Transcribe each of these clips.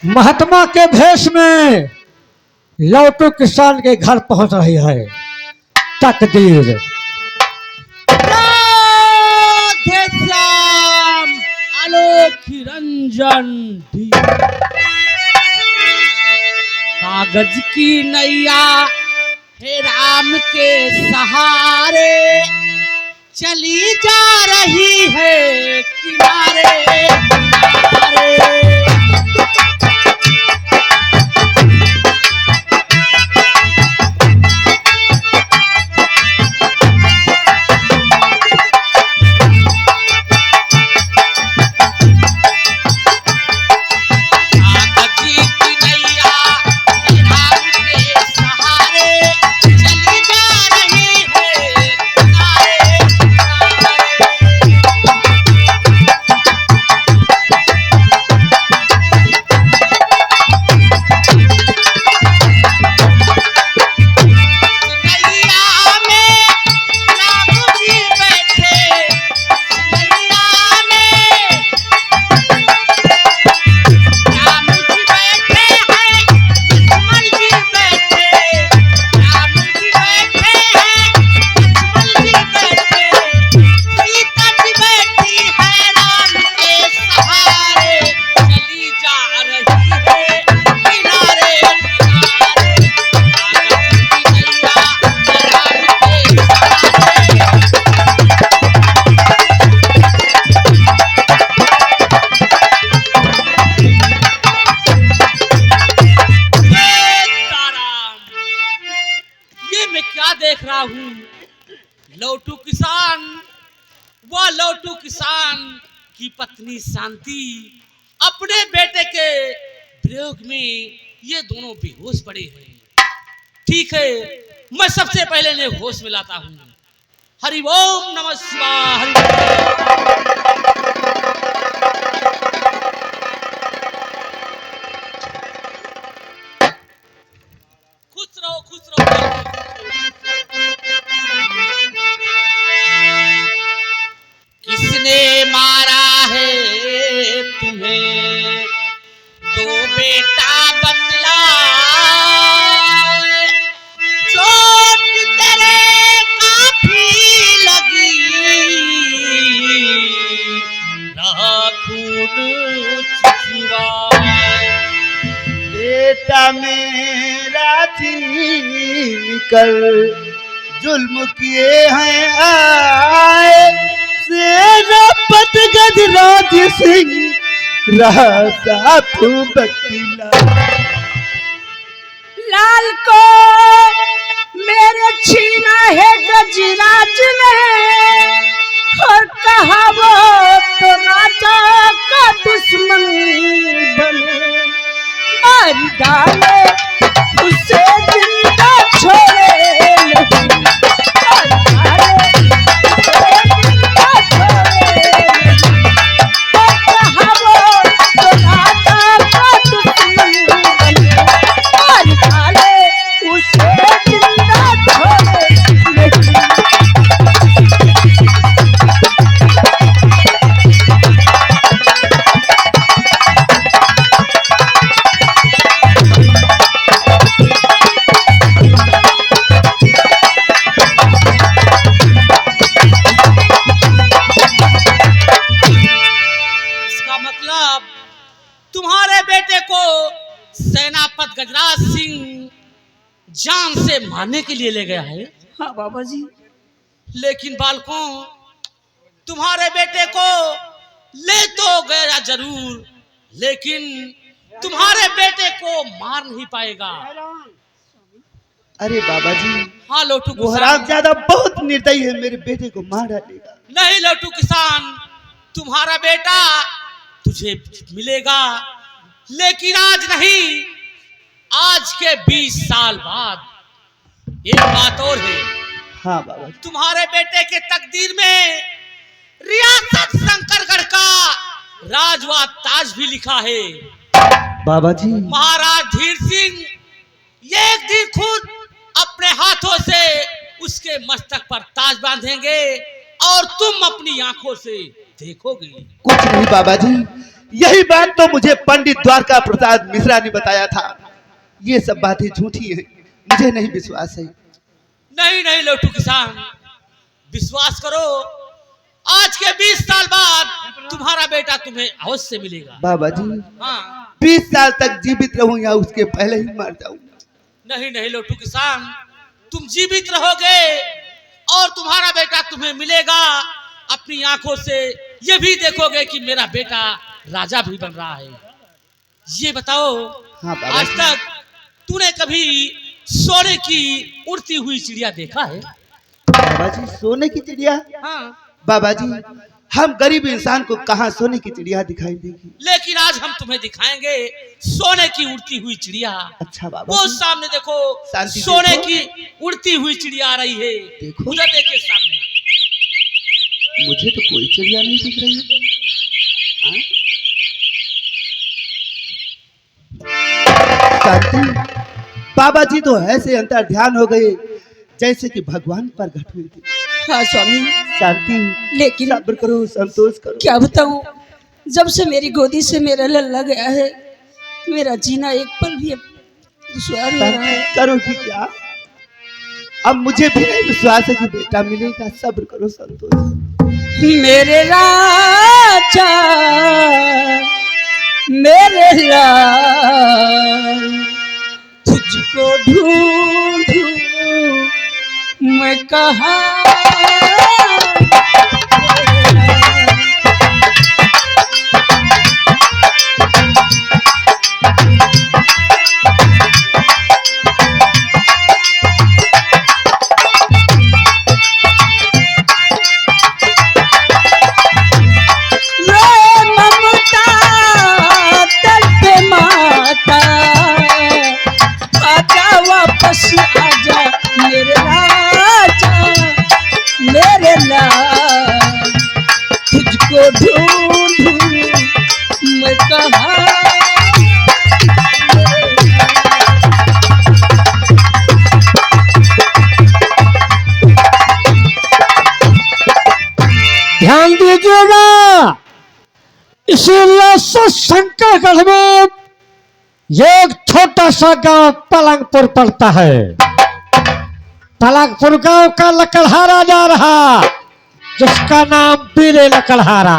महात्मा के भेष में लौटू किसान के घर पहुंच रही है तकदीर। राधे श्याम आलोक रंजन कागज की नैया हे राम के सहारे चली जा रही है किनारे किनारे। लौटू किसान वह लौटू किसान की पत्नी शांति अपने बेटे के प्रयोग में ये दोनों बेहोश पड़े हैं। ठीक है, मैं सबसे पहले इन्हें होश में लाता हूँ। हरि ओम नमः शिवाय। खुश रहो खुश रहो। किसने मारा है तुम्हें तो बेटा बतला, चोट तेरे काफी लगी रहा खून छिछुआए। बेटा मेरा छीन कर जुल्म किए हैं आए, सेनापत गजराज सिंह रहा साधु बकीला। लाल को मेरे छीना है गजराज ने और कहा वो तो राजा का दुश्मन बने, मार डाले उसे जिंदा छोड़े नहीं, मार डाले गजराज सिंह जान से मारने के लिए ले गया है। हाँ बाबा जी, लेकिन बालकों तुम्हारे बेटे को ले तो गया जरूर, लेकिन तुम्हारे बेटे को मार नहीं पाएगा। अरे बाबा जी, हाँ लौटू वो हरामजादा बहुत निर्दयी है, मेरे बेटे को मार डालेगा। नहीं लौटू किसान, तुम्हारा बेटा तुझे मिलेगा, लेकिन आज नहीं, आज के 20 साल बाद। एक बात और है। हाँ बाबा जी। तुम्हारे बेटे के तकदीर में रियासत शंकरगढ़ का राजवा ताज भी लिखा है। बाबा जी, महाराज धीर सिंह एक दिन खुद अपने हाथों से उसके मस्तक पर ताज बांधेंगे और तुम अपनी आंखों से देखोगे। कुछ नहीं बाबा जी, यही बात तो मुझे पंडित द्वारका प्रसाद मिश्रा ने बताया था। ये सब बातें झूठी हैं, मुझे नहीं विश्वास है। नहीं नहीं लौटू किसान, विश्वास करो, आज के 20 साल बाद तुम्हारा बेटा तुम्हें अवश्य मिलेगा। बाबा जी, हाँ 20 साल तक जीवित रहूं या उसके पहले ही मर जाऊं? नहीं नहीं लौटू किसान, तुम जीवित रहोगे और तुम्हारा बेटा तुम्हें मिलेगा। अपनी आंखों से ये भी देखोगे कि मेरा बेटा राजा भी बन रहा है। ये बताओ, हाँ बाबा आज जी। तक तूने कभी सोने की उड़ती हुई चिड़िया देखा है? बाबा जी, सोने की चिड़िया? हाँ, बाबा जी, हम गरीब इंसान को कहाँ सोने की चिड़िया दिखाई देगी? लेकिन आज हम तुम्हें दिखाएंगे सोने की उड़ती हुई चिड़िया। अच्छा बाबा वो जी, सामने देखो, शांति सोने देखो। की उड़ती हुई चिड़िया आ रही है। देखो। उधर देखिए सामने। मुझे तो कोई चिड़िया नहीं दिख रही है। हाँ? शांति, बाबा जी तो ऐसे अंतर ध्यान हो गए जैसे कि भगवान प्रकट हुए थे। हाँ स्वामी, शांति, लेकिन सब्र करो, संतोष करो। क्या बताऊं, जब से मेरी गोदी से मेरा लल्ला गया है, मेरा जीना एक पल भी अब दुश्वार हो रहा है। करोगी क्या? अब मुझे भी नहीं विश्वास है कि बेटा मिलेगा। सब्र करो, संतोष। मेरे राजा, मेरे लाल, तुझको ढूंढूं मैं कहाँ। आजा मेरे राजा, मेरे लाल, तुझको ढूंढूं मैं कहाँ। ध्यान दीजिएगा, इसीलिए शंकरगढ़ में एक छोटा सा गांव पलंगपुर पड़ता है। पलंगपुर गांव का लकड़हारा जा रहा, जिसका नाम पीरे लकड़हारा,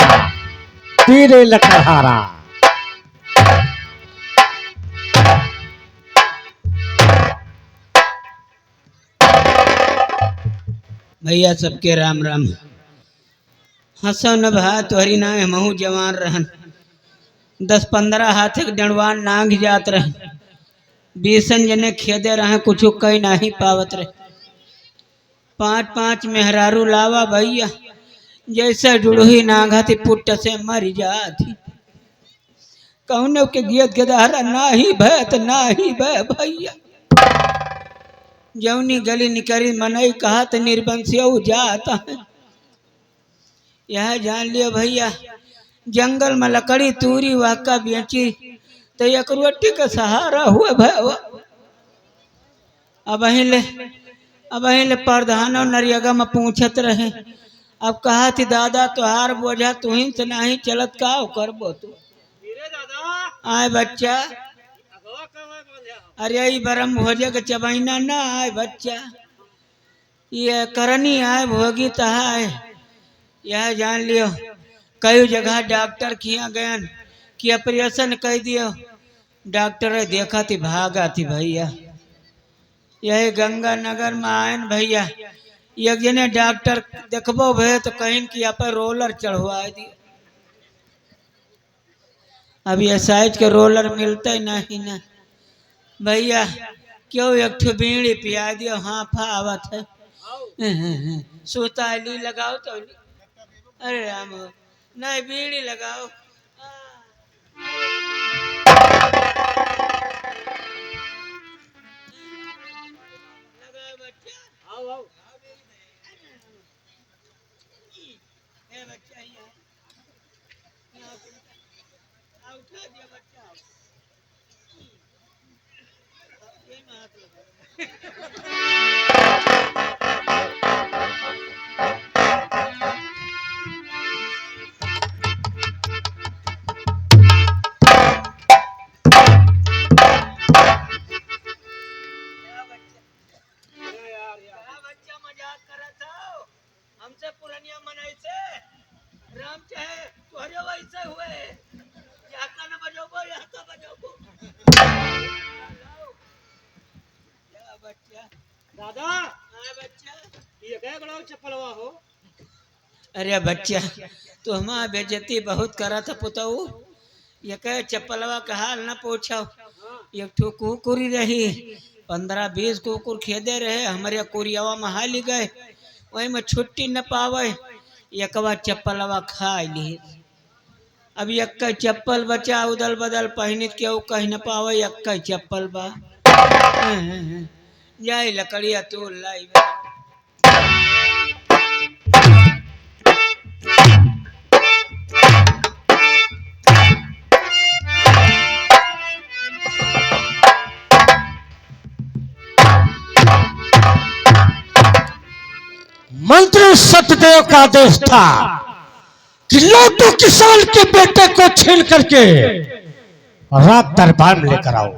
पीरे लकड़हारा। भैया सबके राम राम। हंसो न भा तोहरी ना हमहू जवान रहन, 10-15 हाथ के डंडवान नांग जात रहे, बीसन जने खेदे रहे, कुछ कही नहीं पावत रहे। 5-5 मेहरारू लावा भैया, जैसे जुड़ही नांगा थी पुट्ट से मर जाती। कौन के गियत गदारा नाही भैत नाही भै भैया। जौनी गली निकली मनई कहा तो निर्बंसिया जाता है। यह जान लियो भैया, जंगल में लकड़ी तूरी वाका बेची तो एक रोटी का सहारा हुआ भैया। अब अहिले प्रधानो नरियगा में पूछत रहे। अब कहा थी दादा तुहार बोझा तुहिन से नहीं चलत, का करबो तू? आए बच्चा, अरे यही बरम भोजे के चबैना ना आए बच्चा, ये करनी आए भोगी तहाय। यह जान लियो, कई जगह डॉक्टर किया गयन कि ऑपरेशन कह दियो, डॉक्टर देखा थी भागा थी भैया। यही गंगा नगर में आयन भैया, एक जने डॉक्टर देखबो भे तो कहीं कि यहाँ पर रोलर चढ़वा दियो। अब ये साइज के रोलर मिलते नहीं ना भैया, क्यों एक ठो बीड़ी पिया दियो, हाँ फावत है। सुताली लगाओ तो, अरे राम नहीं बीड़ी लगाओ। लगाओ बच्चा, आओ आओ, ए बच्चा यहाँ उठा दिया बच्चा, ये में हाथ लगा। दादा बच्चा ये क्या बड़ा चप्पलवा हो? अरे बच्चा तू हमारा बेइज्जती बहुत करा था पुताऊ। ये कह चप्पलवा का हाल न पूछो। एक ठो कुकुरी रही 15-20 कुकुर खेदे रहे हमारे कुरियावा में हाली गए वही में छुट्टी न पावे एकवा चप्पलवा खा ली। अब एक चप्पल बचा उदल बदल पहनित के कहीं न पावे एक चप्पल बा जाई लकड़िया तू लाई मंत्री सत्यदेव का आदेश था कि लोटू किसान के बेटे को छीन करके रात दरबार में लेकर आओ।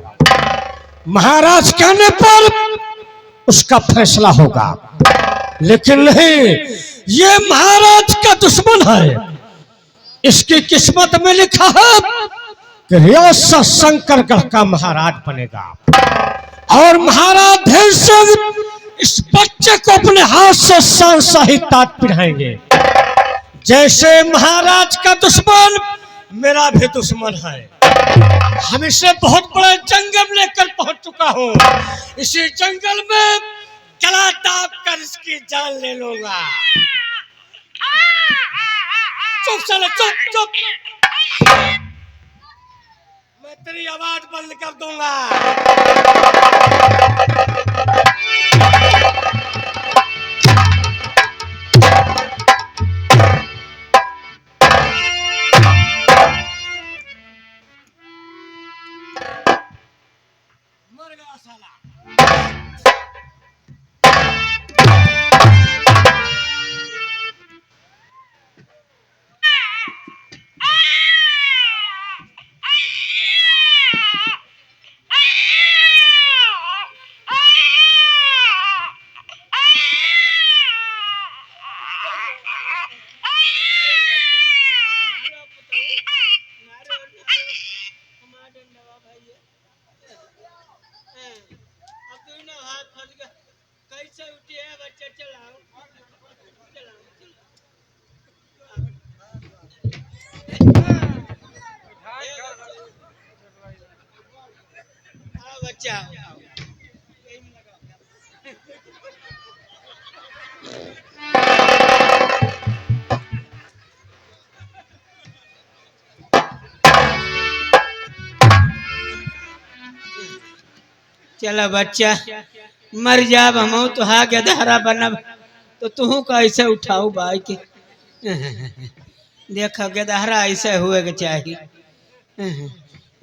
महाराज कहने पर उसका फैसला होगा। लेकिन नहीं, ये महाराज का दुश्मन है। इसकी किस्मत में लिखा है कि रियासत शंकरगढ़ का महाराज बनेगा और महाराज धीर सिंह इस बच्चे को अपने हाथ से शाही ताज पिढ़ाएंगे। जैसे महाराज का दुश्मन मेरा भी दुश्मन है। हम इसे बहुत बड़े जंगल लेकर पहुंच चुका हूं। इसी जंगल में गला दाब कर इसकी जान ले लूंगा। चुप चले चुप चुप, मैं तेरी आवाज बंद कर दूंगा। मर गया साला। कैसे उठी है बच्चा चलाओ बच्चा चला बच्चा मर जाब हम तो हा गदहरा बनब तो तू कैसे उठाऊ भाई के देखो गदहरा ऐसे हुए के चाहिए।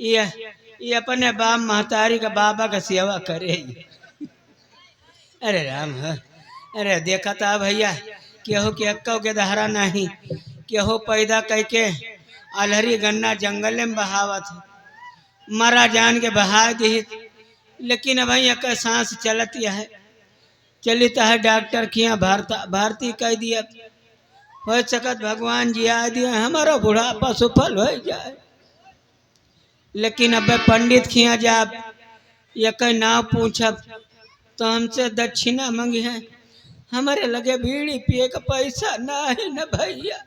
ये अपने बाप महतारी का बाबा का सेवा करे। अरे राम है अरे देखा था भैया केहो के अक्को गदहरा नहीं केहो पैदा करके अलहरी गन्ना जंगल में बहावत मरा जान के बहा दी। लेकिन अब एक सांस चलती है चलित है डॉक्टर किया भारती कह दिया हो सकत भगवान जी आ दिया हमारा बुढ़ापा सफल हो जाए। लेकिन अब पंडित खिया जाब एक नाव पूछब तो हमसे दक्षिणा मंगी है हमारे लगे बीड़ी पिए का पैसा ना है न भैया।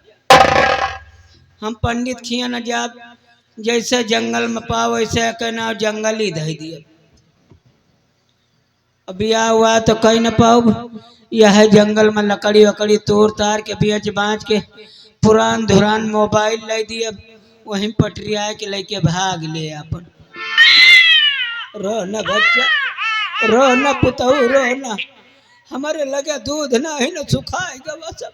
हम पंडित खिया न जाब जैसे जंगल में पाओ वैसे एक नाव जंगल ही दे दिया। बिया हुआ तो कहीं न पाओ यह जंगल में लकड़ी वकड़ी तोड़ तार के बेच बाँच के पुरान धुरान मोबाइल ले दिया वहीं पटरिया के लेके भाग ले अपन। रो न बच्चा रो न पुतहु रो न हमारे लगे दूध ना ही न सुखाएगा वो सब।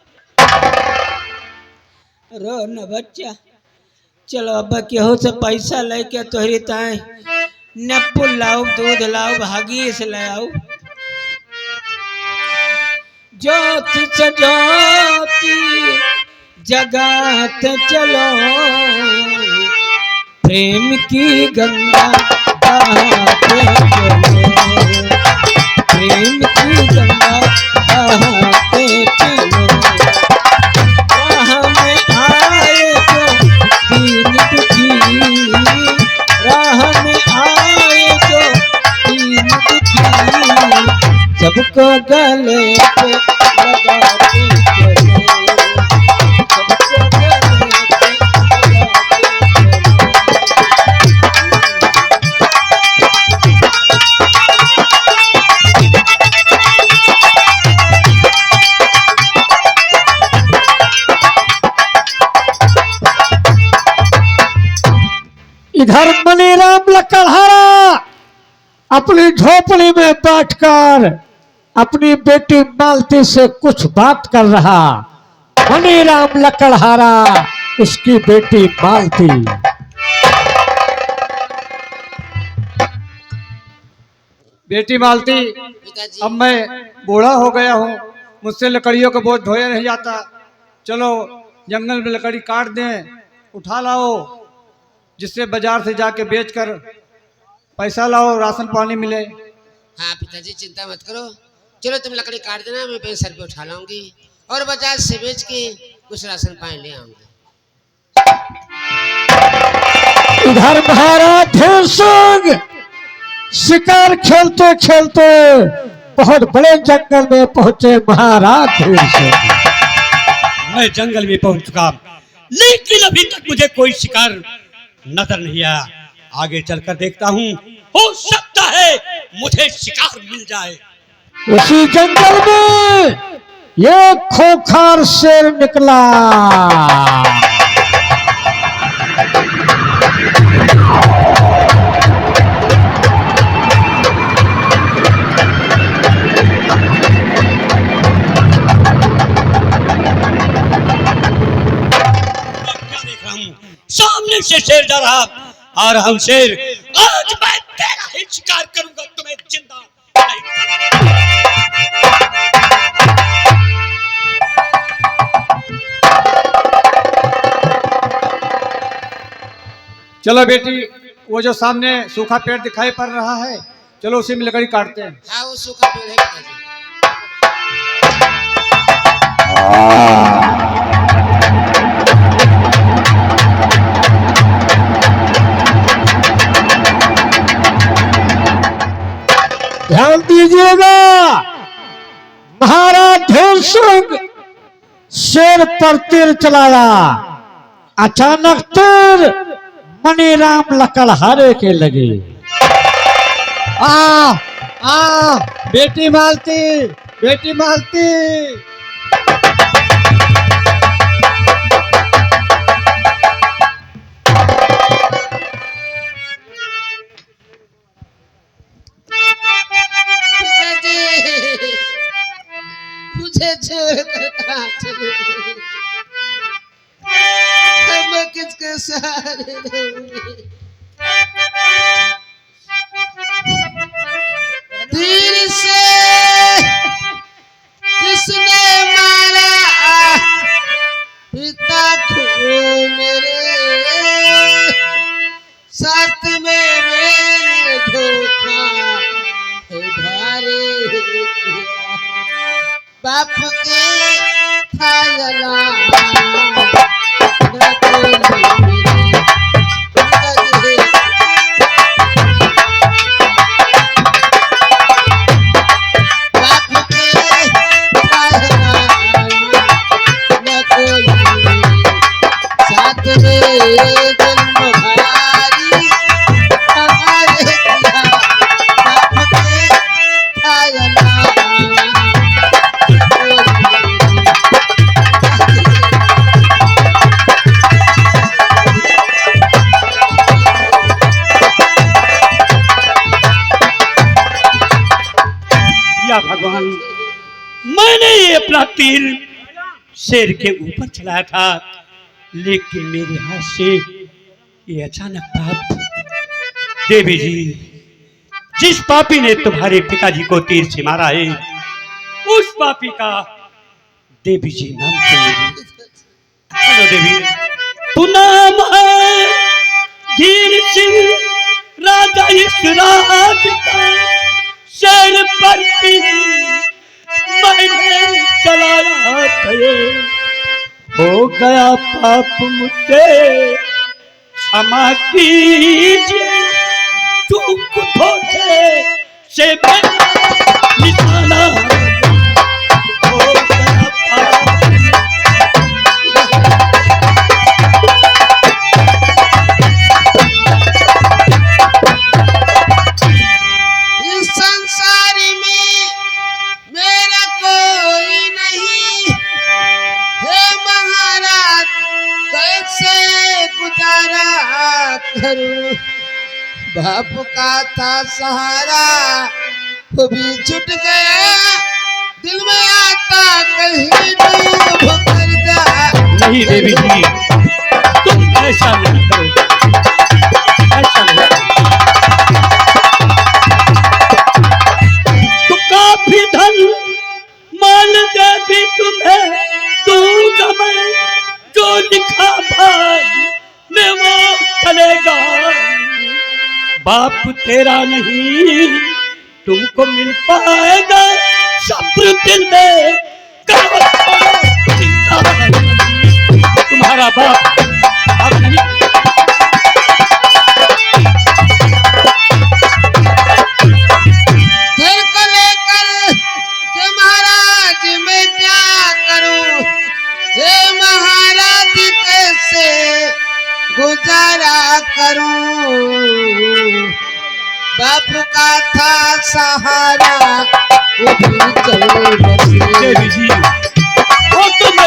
रो न बच्चा चलो अब केहो से पैसा लेके तोहरी ताए नपुल लाओ दूध लाओ भागी से ले आओ। ज्योति से ज्योति जगाते चलो प्रेम की गंगा बहाते चलो प्रेम की गंगा बहाते चलो। राह में आए तो दीन दुखी राह में आए तो दीन दुखी सब सबको गले पे लगाती चले, सबको गले पे इधर मनीराम लकड़हारा अपनी झोपड़ी में बैठकर अपनी बेटी मालती से कुछ बात कर रहा। मनीराम लकड़हारा इसकी बेटी मालती। बेटी मालती, अब मैं बूढ़ा हो गया हूँ, मुझसे लकड़ियों का बोझ ढोया नहीं जाता। चलो जंगल में लकड़ी काट दें, उठा लाओ, जिससे बाजार से जाके बेचकर पैसा लाओ, राशन पानी मिले। हाँ पिताजी चिंता मत करो, चलो तुम लकड़ी काट देना, मैं 5 रुपये उठा लाऊंगी और बाजार से बेच के कुछ राशन पानी ले आऊंगी। इधर महाराज ढेर सिंह शिकार खेलते खेलते बहुत बड़े जंगल में पहुंचे। महाराज ढेर सिंह, मैं जंगल में पहुंच चुका, लेकिन अभी तक मुझे कोई शिकार नजर नहीं आया। आगे चलकर देखता हूँ, हो सकता है मुझे शिकार मिल जाए। उसी जंगल में ये खोखार शेर निकला। क्या देख रहा हूँ, सामने से शेर जा रहा, आ रहा हूँ शेर, आज मैं तेरा ही शिकार करूंगा, तुम्हें जिंदा नहीं। चलो बेटी, वो जो सामने सूखा पेड़ दिखाई पड़ रहा है, चलो उसी में लकड़ी काटते हैं। हाँ वो सूखा पेड़ है पिताजी। ध्यान दीजिएगा, महाराज ढेर सिंह शेर पर तीर चलाया। अचानक तीर मनीराम लकड़हारे के लगे। बेटी मालती, बेटी मालती। पिताजी मुझे छोड़कर कहाँ चले गए? अब मैं किसके सहारे रहूंगी? तीर से किसने मारा पिता को मेरे, साथ में मैंने धोखा है भारी किया, बाप के था जला भगवान, मैंने ये अपना तीर शेर के ऊपर चलाया था, लेकिन मेरे हाथ से ये अचानक पाप। देवी जी, जिस पापी ने तुम्हारे पिताजी को तीर से मारा है, उस पापी का देवी जी नाम सुनिए। चलो देवी, तू नाम है धीर सिंह, राजा इस राज का, शेर पर तीर मैंने चलाया था, हो गया पाप मुझसे क्षमा कीजिए, तू धोखे से मैं निशाना का था सहारा वो भी छूट गया, दिल में आता कहीं डूब कर जा। नहीं देवी जी, तुम ऐसा नहीं करो, ऐसा नहीं करो। तो काफी धन मान दे भी तुम्हें दूंगा मैं, जो लिखा भाग में वो चलेगा। बाप तेरा नहीं तुमको मिल पाएगा, सब्र दिल में करो, चिंता नहीं, तुम्हारा बाप अब नहीं। दिल को लेकर के महाराज मैं क्या करूं, हे महाराज कैसे गुजारा करूं। बाप का था सहारा वो भी चल बसे। देवी जी, वो तुम